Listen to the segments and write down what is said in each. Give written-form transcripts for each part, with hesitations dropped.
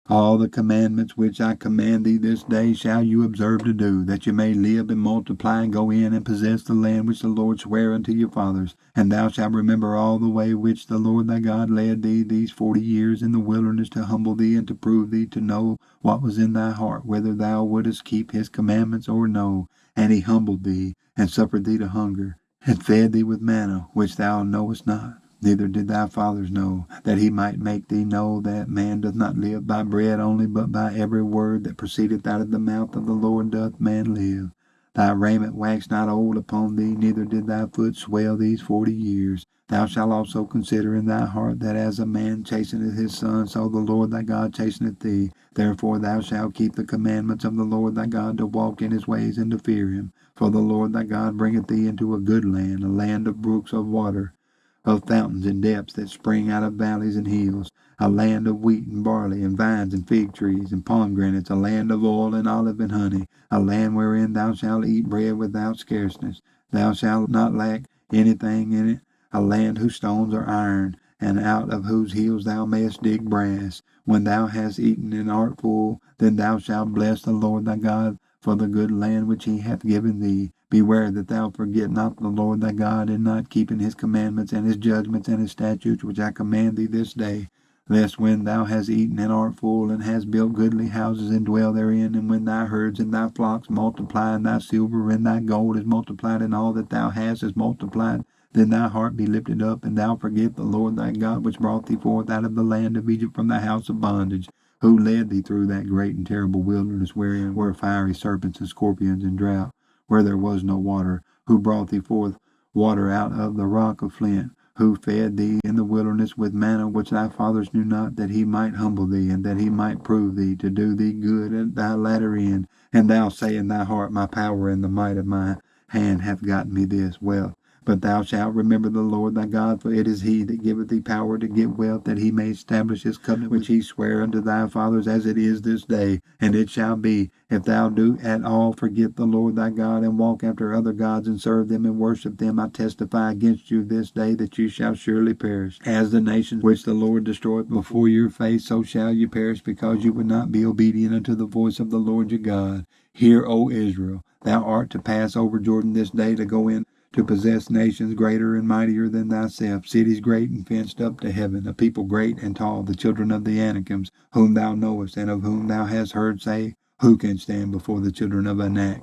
All the commandments which I command thee this day shall you observe to do, that you may live and multiply, and go in and possess the land which the Lord sware unto your fathers. And thou shalt remember all the way which the Lord thy God led thee these 40 years in the wilderness, to humble thee and to prove thee, to know what was in thy heart, whether thou wouldest keep his commandments or no. And he humbled thee, and suffered thee to hunger, and fed thee with manna, which thou knowest not, neither did thy fathers know, that he might make thee know that man doth not live by bread only, but by every word that proceedeth out of the mouth of the Lord doth man live. Thy raiment waxed not old upon thee, neither did thy foot swell these 40 years. Thou shalt also consider in thy heart that as a man chasteneth his son, so the Lord thy God chasteneth thee. Therefore thou shalt keep the commandments of the Lord thy God, to walk in his ways and to fear him. For the Lord thy God bringeth thee into a good land, a land of brooks of water, of fountains and depths that spring out of valleys and hills, a land of wheat and barley and vines and fig trees and pomegranates, a land of oil and olive and honey, a land wherein thou shalt eat bread without scarceness. Thou shalt not lack anything in it, a land whose stones are iron, and out of whose hills thou mayest dig brass. When thou hast eaten and art full, then thou shalt bless the Lord thy God for the good land which he hath given thee. Beware that thou forget not the Lord thy God, in not keeping his commandments and his judgments and his statutes which I command thee this day, lest when thou hast eaten and art full, and hast built goodly houses and dwell therein, and when thy herds and thy flocks multiply, and thy silver and thy gold is multiplied, and all that thou hast is multiplied, then thy heart be lifted up, and thou forget the Lord thy God, which brought thee forth out of the land of Egypt from the house of bondage, who led thee through that great and terrible wilderness, wherein were fiery serpents and scorpions and drought, where there was no water, who brought thee forth water out of the rock of flint, who fed thee in the wilderness with manna which thy fathers knew not, that he might humble thee, and that he might prove thee, to do thee good at thy latter end. And thou say in thy heart, my power and the might of my hand hath gotten me this wealth. But thou shalt remember the Lord thy God, for it is he that giveth thee power to get wealth, that he may establish his covenant which he sware unto thy fathers, as it is this day. And it shall be, if thou do at all forget the Lord thy God, and walk after other gods, and serve them and worship them, I testify against you this day that you shall surely perish. As the nations which the Lord destroyed before your face, so shall you perish, because you would not be obedient unto the voice of the Lord your God. Hear, O Israel, thou art to pass over Jordan this day, to go in to possess nations greater and mightier than thyself, cities great and fenced up to heaven, a people great and tall, the children of the Anakims, whom thou knowest, and of whom thou hast heard say, who can stand before the children of Anak?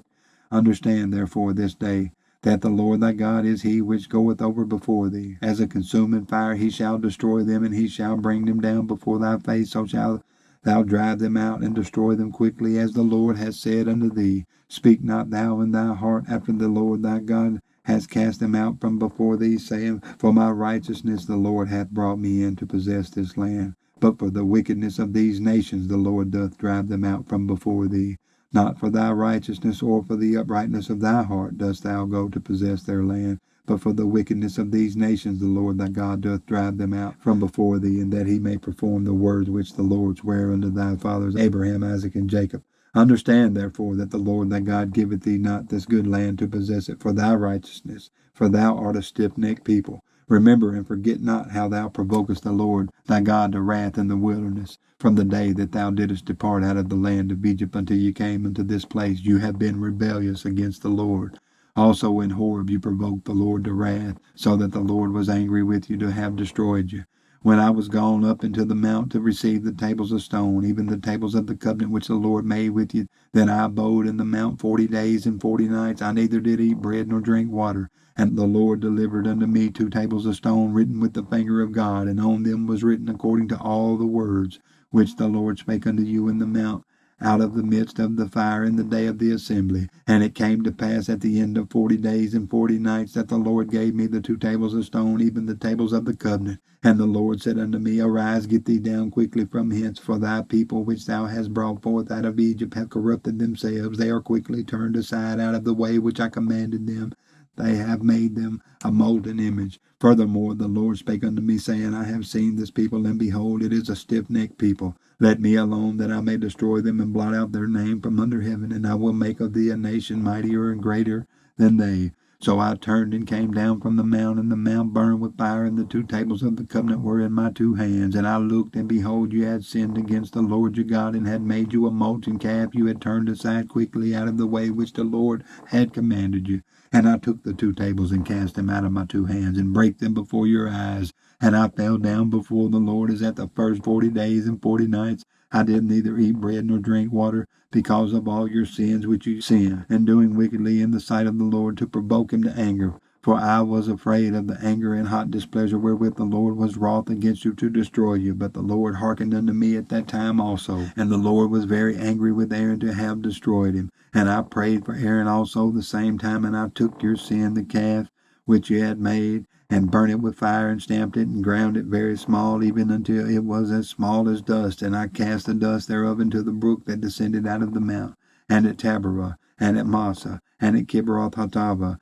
Understand therefore this day, that the Lord thy God is he which goeth over before thee. As a consuming fire he shall destroy them, and he shall bring them down before thy face, so shalt thou drive them out and destroy them quickly, as the Lord has said unto thee. Speak not thou in thy heart after the Lord thy God has cast them out from before thee, saying, for my righteousness the Lord hath brought me in to possess this land. But for the wickedness of these nations the Lord doth drive them out from before thee. Not for thy righteousness or for the uprightness of thy heart dost thou go to possess their land, but for the wickedness of these nations the Lord thy God doth drive them out from before thee, and that he may perform the words which the Lord sware unto thy fathers Abraham, Isaac, and Jacob. Understand therefore that the Lord thy God giveth thee not this good land to possess it for thy righteousness, for thou art a stiff-necked people. Remember and forget not how thou provokest the Lord thy God to wrath in the wilderness. From the day that thou didst depart out of the land of Egypt until you came unto this place, you have been rebellious against the Lord. Also in Horeb you provoked the Lord to wrath, so that the Lord was angry with you to have destroyed you. When I was gone up into the mount to receive the tables of stone, even the tables of the covenant which the Lord made with you, then I abode in the mount 40 days and 40 nights. I neither did eat bread nor drink water. And the Lord delivered unto me 2 tables of stone written with the finger of God, and on them was written according to all the words which the Lord spake unto you in the mount, out of the midst of the fire in the day of the assembly. And it came to pass at the end of 40 days and 40 nights that the Lord gave me the 2 tables of stone, even the tables of the covenant. And the Lord said unto me, Arise, get thee down quickly from hence, for thy people which thou hast brought forth out of Egypt have corrupted themselves. They are quickly turned aside out of the way which I commanded them. They have made them a molten image. Furthermore, the Lord spake unto me, saying, I have seen this people, and behold, it is a stiff-necked people. Let me alone, that I may destroy them and blot out their name from under heaven, and I will make of thee a nation mightier and greater than they. So I turned and came down from the mount, and the mount burned with fire, and the 2 tables of the covenant were in my 2 hands. And I looked, and behold, you had sinned against the Lord your God, and had made you a molten calf. You had turned aside quickly out of the way which the Lord had commanded you. And I took the 2 tables and cast them out of my 2 hands, and brake them before your eyes. And I fell down before the Lord as at the first 40 days and 40 nights. I did neither eat bread nor drink water, because of all your sins which you sinned, and doing wickedly in the sight of the Lord, to provoke him to anger. For I was afraid of the anger and hot displeasure wherewith the Lord was wroth against you to destroy you. But the Lord hearkened unto me at that time also. And the Lord was very angry with Aaron to have destroyed him. And I prayed for Aaron also the same time, and I took your sin, the calf which you had made, and burnt it with fire, and stamped it, and ground it very small, even until it was as small as dust. And I cast the dust thereof into the brook that descended out of the mount, and at Taberah, and at Massa, and at Kibroth Hattaavah.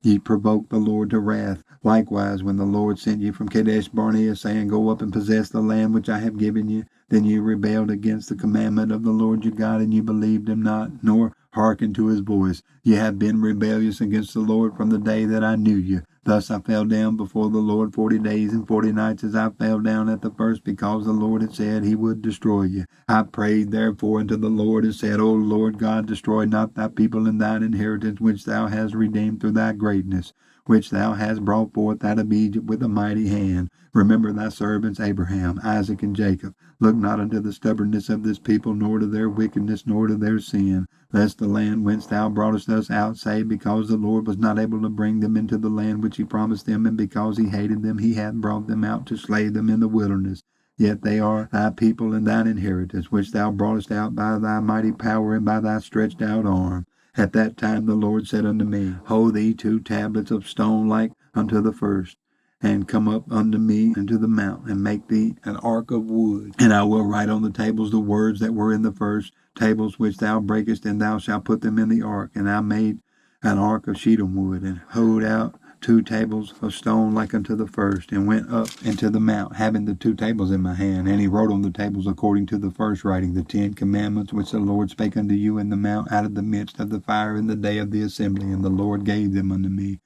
Ye provoked the Lord to wrath. Likewise, when the Lord sent you from Kadesh Barnea, saying, Go up and possess the land which I have given you, then you rebelled against the commandment of the Lord your God, and you believed him not, nor hearkened to his voice. Ye have been rebellious against the Lord from the day that I knew you. Thus I fell down before the Lord 40 days and 40 nights, as I fell down at the first, because the Lord had said he would destroy you. I prayed therefore unto the Lord, and said, O Lord God, destroy not thy people and thine inheritance, which thou hast redeemed through thy greatness, which thou hast brought forth out of Egypt with a mighty hand. Remember thy servants Abraham, Isaac, and Jacob. Look not unto the stubbornness of this people, nor to their wickedness, nor to their sin, lest the land whence thou broughtest us out say, Because the Lord was not able to bring them into the land which he promised them, and because he hated them, he hath brought them out to slay them in the wilderness. Yet they are thy people and thine inheritance, which thou broughtest out by thy mighty power and by thy stretched out arm. At that time the Lord said unto me, Hold thee 2 tablets of stone like unto the first, and come up unto me into the mount, and make thee an ark of wood. And I will write on the tables the words that were in the first tables which thou breakest, and thou shalt put them in the ark. And I made an ark of shittim wood, and hoed out 2 tables of stone like unto the first, and went up into the mount, having the 2 tables in my hand. And he wrote on the tables according to the first writing the 10 commandments which the Lord spake unto you in the mount out of the midst of the fire in the day of the assembly. And the Lord gave them unto me.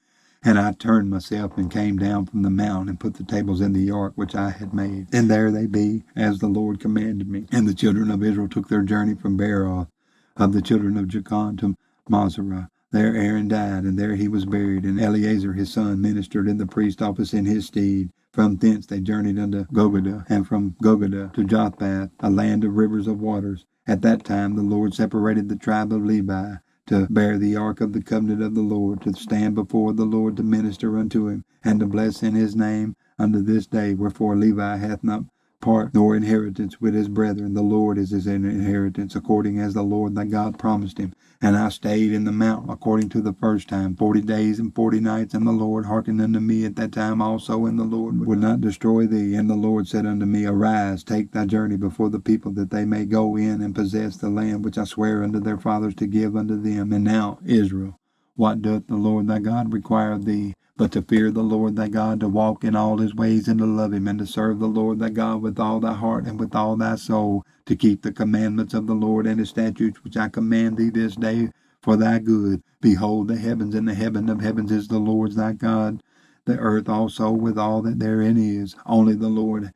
And I turned myself and came down from the mount, and put the tables in the ark which I had made. And there they be, as the Lord commanded me. And the children of Israel took their journey from Beeroth of the children of Jachan to Moserah. There Aaron died, and there he was buried, and Eleazar his son ministered in the priest office in his stead. From thence they journeyed unto Gogadah, and from Gogadah to Jothbath, a land of rivers of waters. At that time the Lord separated the tribe of Levi, to bear the ark of the covenant of the Lord, to stand before the Lord to minister unto him, and to bless in his name unto this day. Wherefore Levi hath not part nor inheritance with his brethren. The Lord is his inheritance, according as the Lord thy God promised him. And I stayed in the mount according to the first time 40 days and 40 nights, and the Lord hearkened unto me at that time also, and the Lord would not destroy thee. And the Lord said unto me, Arise, take thy journey before the people, that they may go in and possess the land which I swear unto their fathers to give unto them. And now, Israel, what doth the Lord thy God require of thee, but to fear the Lord thy God, to walk in all his ways, and to love him, and to serve the Lord thy God with all thy heart and with all thy soul, to keep the commandments of the Lord and his statutes which I command thee this day for thy good. Behold, the heavens and the heaven of heavens is the Lord's thy God, the earth also with all that therein is. Only the Lord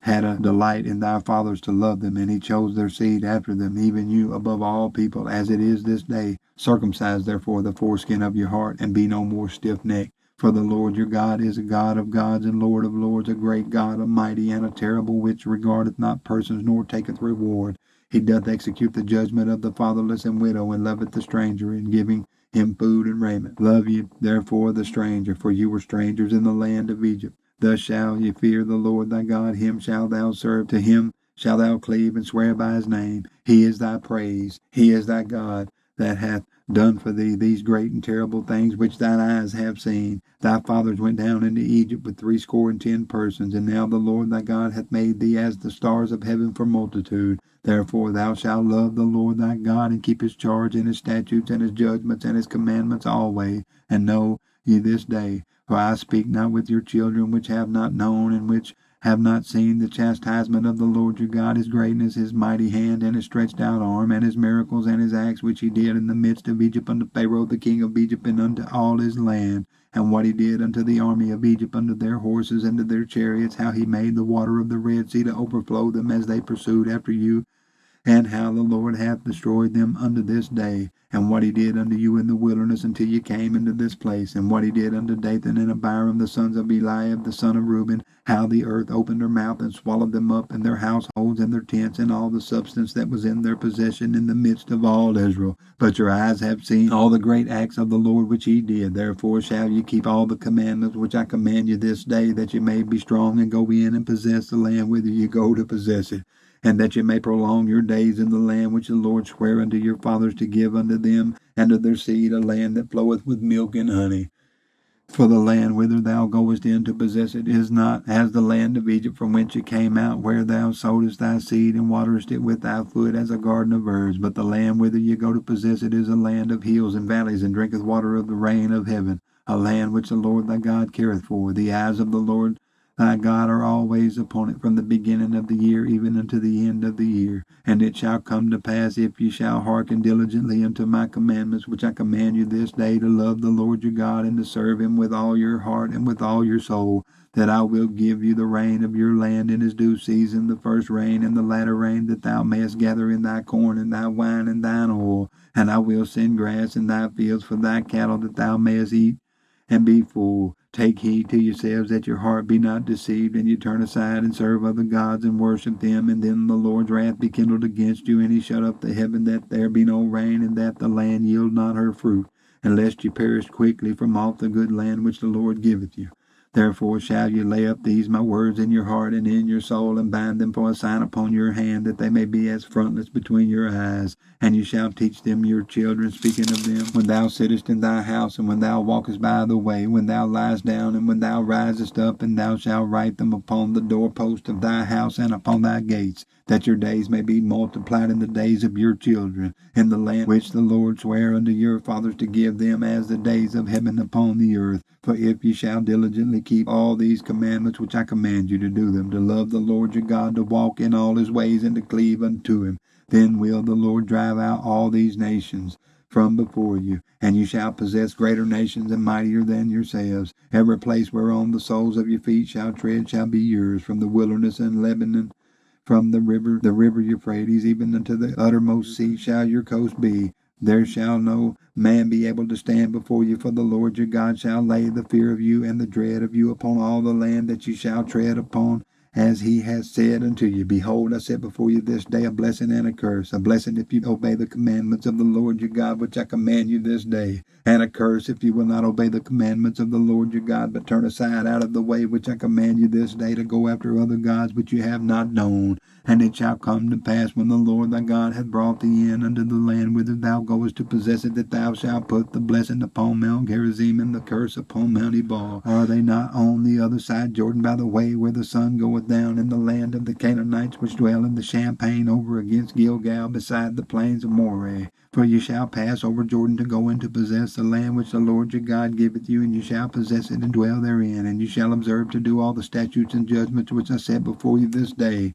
had a delight in thy fathers to love them, and he chose their seed after them, even you above all people, as it is this day. Circumcise therefore the foreskin of your heart, and be no more stiff-necked. For the Lord your God is a God of gods and Lord of lords, a great God, a mighty and a terrible, which regardeth not persons, nor taketh reward. He doth execute the judgment of the fatherless and widow, and loveth the stranger, in giving him food and raiment. Love ye therefore the stranger, for you were strangers in the land of Egypt. Thus shall ye fear the Lord thy God, him shalt thou serve, to him shalt thou cleave, and swear by his name. He is thy praise, he is thy God, that hath done for thee these great and terrible things which thine eyes have seen. Thy fathers went down into Egypt with 60 persons, and now the Lord thy God hath made thee as the stars of heaven for multitude. Therefore thou shalt love the Lord thy God, and keep his charge and his statutes and his judgments and his commandments always. And know ye this day, for I speak not with your children which have not known, and which have not seen the chastisement of the Lord your God, his greatness, his mighty hand, and his stretched out arm, and his miracles, and his acts which he did in the midst of Egypt unto Pharaoh the king of Egypt, and unto all his land, and what he did unto the army of Egypt, unto their horses, and to their chariots, how he made the water of the Red Sea to overflow them as they pursued after you, and how the Lord hath destroyed them unto this day, and what he did unto you in the wilderness until you came into this place, and what he did unto Dathan and Abiram, the sons of Eliab, the son of Reuben, how the earth opened her mouth and swallowed them up, and their households, and their tents, and all the substance that was in their possession in the midst of all Israel. But your eyes have seen all the great acts of the Lord which he did. Therefore shall you keep all the commandments which I command you this day, that you may be strong and go in and possess the land whither you go to possess it, and that you may prolong your days in the land which the Lord sware unto your fathers to give unto them and to their seed, a land that floweth with milk and honey. For the land whither thou goest in to possess it is not as the land of Egypt from whence you came out, where thou sowedest thy seed and waterest it with thy foot as a garden of herbs. But the land whither you go to possess it is a land of hills and valleys, and drinketh water of the rain of heaven, a land which the Lord thy God careth for. The eyes of the Lord thy God are always upon it from the beginning of the year even unto the end of the year. And it shall come to pass, if ye shall hearken diligently unto my commandments, which I command you this day, to love the Lord your God, and to serve him with all your heart and with all your soul, that I will give you the rain of your land in his due season, the first rain and the latter rain, that thou mayest gather in thy corn and thy wine and thine oil. And I will send grass in thy fields for thy cattle, that thou mayest eat and be full. Take heed to yourselves that your heart be not deceived, and you turn aside and serve other gods and worship them, and then the Lord's wrath be kindled against you, and he shut up the heaven that there be no rain, and that the land yield not her fruit, unless you perish quickly from off the good land which the Lord giveth you. Therefore shall you lay up these my words in your heart and in your soul, and bind them for a sign upon your hand, that they may be as frontlets between your eyes. And you shall teach them your children, speaking of them when thou sittest in thy house, and when thou walkest by the way, when thou liest down, and when thou risest up, and thou shalt write them upon the doorpost of thy house and upon thy gates, that your days may be multiplied in the days of your children, in the land which the Lord sware unto your fathers to give them, as the days of heaven upon the earth. For if ye shall diligently keep all these commandments which I command you to do them, to love the Lord your God, to walk in all his ways, and to cleave unto him, then will the Lord drive out all these nations from before you, and you shall possess greater nations and mightier than yourselves. Every place whereon the soles of your feet shall tread shall be yours, from the wilderness and Lebanon, from the river Euphrates, even unto the uttermost sea shall your coast be. There shall no man be able to stand before you, for the Lord your God shall lay the fear of you and the dread of you upon all the land that you shall tread upon, as he has said unto you. Behold, I set before you this day a blessing and a curse. A blessing if you obey the commandments of the Lord your God, which I command you this day, and a curse if you will not obey the commandments of the Lord your God, but turn aside out of the way which I command you this day, to go after other gods which you have not known. And it shall come to pass, when the Lord thy God hath brought thee in unto the land whither thou goest to possess it, that thou shalt put the blessing upon Mount Gerizim, and the curse upon Mount Ebal. Are they not on the other side Jordan, by the way where the sun goeth down, in the land of the Canaanites which dwell in the champaign, over against Gilgal, beside the plains of Moreh? For you shall pass over Jordan to go in to possess the land which the Lord your God giveth you, and you shall possess it and dwell therein, and you shall observe to do all the statutes and judgments which I set before you this day.